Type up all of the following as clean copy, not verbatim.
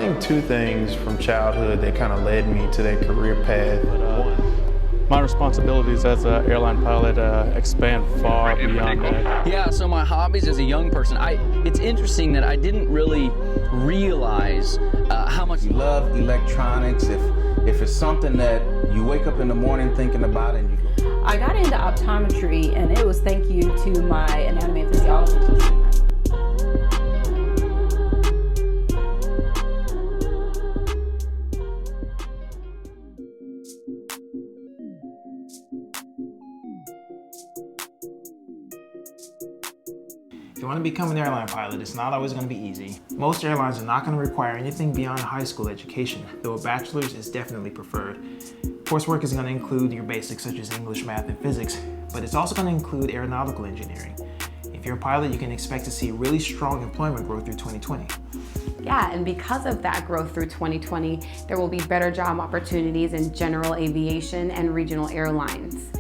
think two things from childhood that kind of led me to that career path. My responsibilities as an airline pilot expand far beyond that. Yeah, so my hobbies as a young person, it's interesting that I didn't really realize how much you love electronics. If it's something that you wake up in the morning thinking about and you I got into optometry, and it was thank you to my anatomy and physiology teacher. If you want to become an airline pilot, it's not always going to be easy. Most airlines are not going to require anything beyond high school education, though a bachelor's is definitely preferred. Coursework is going to include your basics such as English, math, and physics, but it's also going to include aeronautical engineering. If you're a pilot, you can expect to see really strong employment growth through 2020. Yeah, and because of that growth through 2020, there will be better job opportunities in general aviation and regional airlines.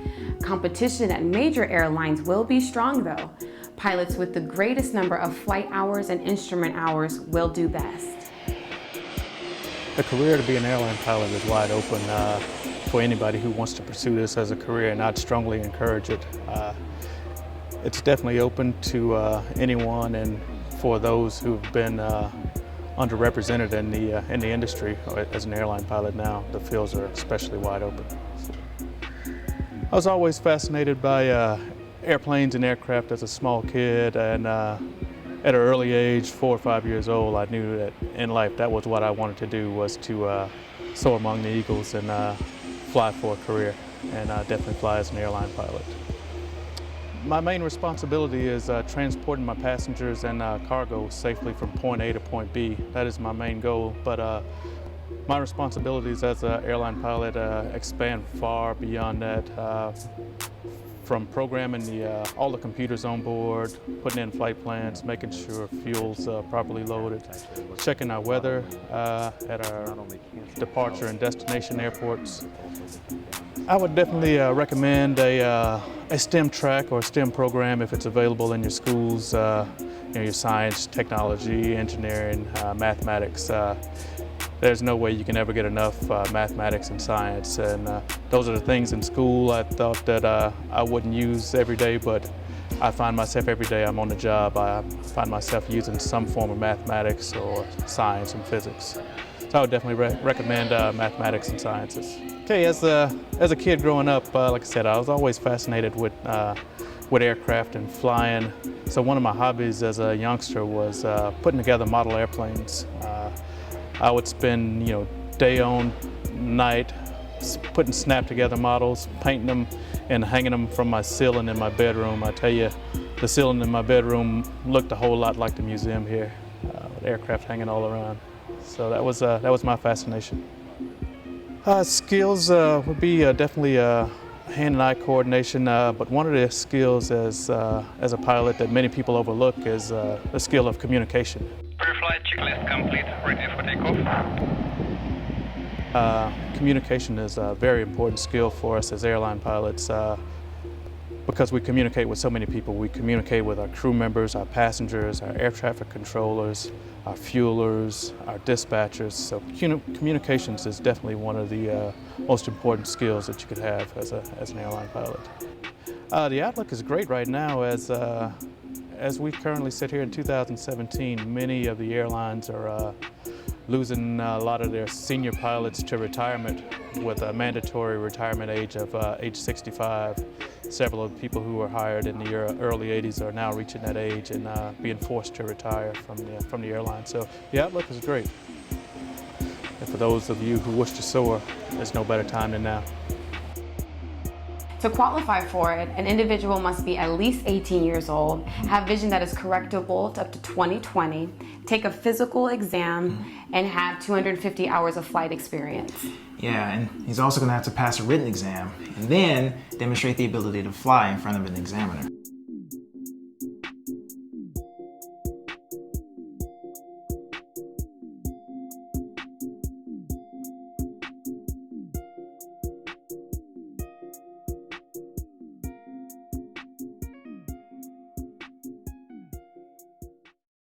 Competition at major airlines will be strong though. Pilots with the greatest number of flight hours and instrument hours will do best. The career to be an airline pilot is wide open for anybody who wants to pursue this as a career, and I'd strongly encourage it. It's definitely open to anyone, and for those who've been underrepresented in the industry as an airline pilot now, the fields are especially wide open. I was always fascinated by airplanes and aircraft as a small kid, and at an early age, 4 or 5 years old, I knew that in life that was what I wanted to do, was to soar among the eagles and fly for a career, and definitely fly as an airline pilot. My main responsibility is transporting my passengers and cargo safely from point A to point B. That is my main goal, but my responsibilities as an airline pilot expand far beyond that. From programming all the computers on board, putting in flight plans, making sure fuel's properly loaded, checking our weather at our departure and destination airports. I would definitely recommend a STEM track or a STEM program if it's available in your schools, your science, technology, engineering, mathematics. There's no way you can ever get enough mathematics and science, and those are the things in school I thought that I wouldn't use every day, but I find myself every day I'm on the job, I find myself using some form of mathematics or science and physics. So I would definitely recommend mathematics and sciences. Okay, as a kid growing up, like I said, I was always fascinated with aircraft and flying. So one of my hobbies as a youngster was putting together model airplanes. I would spend, day on night putting snap together models, painting them and hanging them from my ceiling in my bedroom. I tell you, the ceiling in my bedroom looked a whole lot like the museum here, with aircraft hanging all around. So that was my fascination. Skills would be definitely hand and eye coordination, but one of the skills as a pilot that many people overlook is the skill of communication. Pre-flight checklist complete, ready for takeoff. Communication is a very important skill for us as airline pilots because we communicate with so many people. We communicate with our crew members, our passengers, our air traffic controllers, our fuelers, our dispatchers. So communications is definitely one of the most important skills that you could have as an airline pilot. The outlook is great right now as we currently sit here in 2017. Many of the airlines are losing a lot of their senior pilots to retirement with a mandatory retirement age of age 65. Several of the people who were hired in the early 80s are now reaching that age and being forced to retire from the airline. So the outlook is great. And for those of you who wish to soar, there's no better time than now. To qualify for it, an individual must be at least 18 years old, have vision that is correctable to up to 20/20, take a physical exam, and have 250 hours of flight experience. Yeah, and he's also going to have to pass a written exam and then demonstrate the ability to fly in front of an examiner.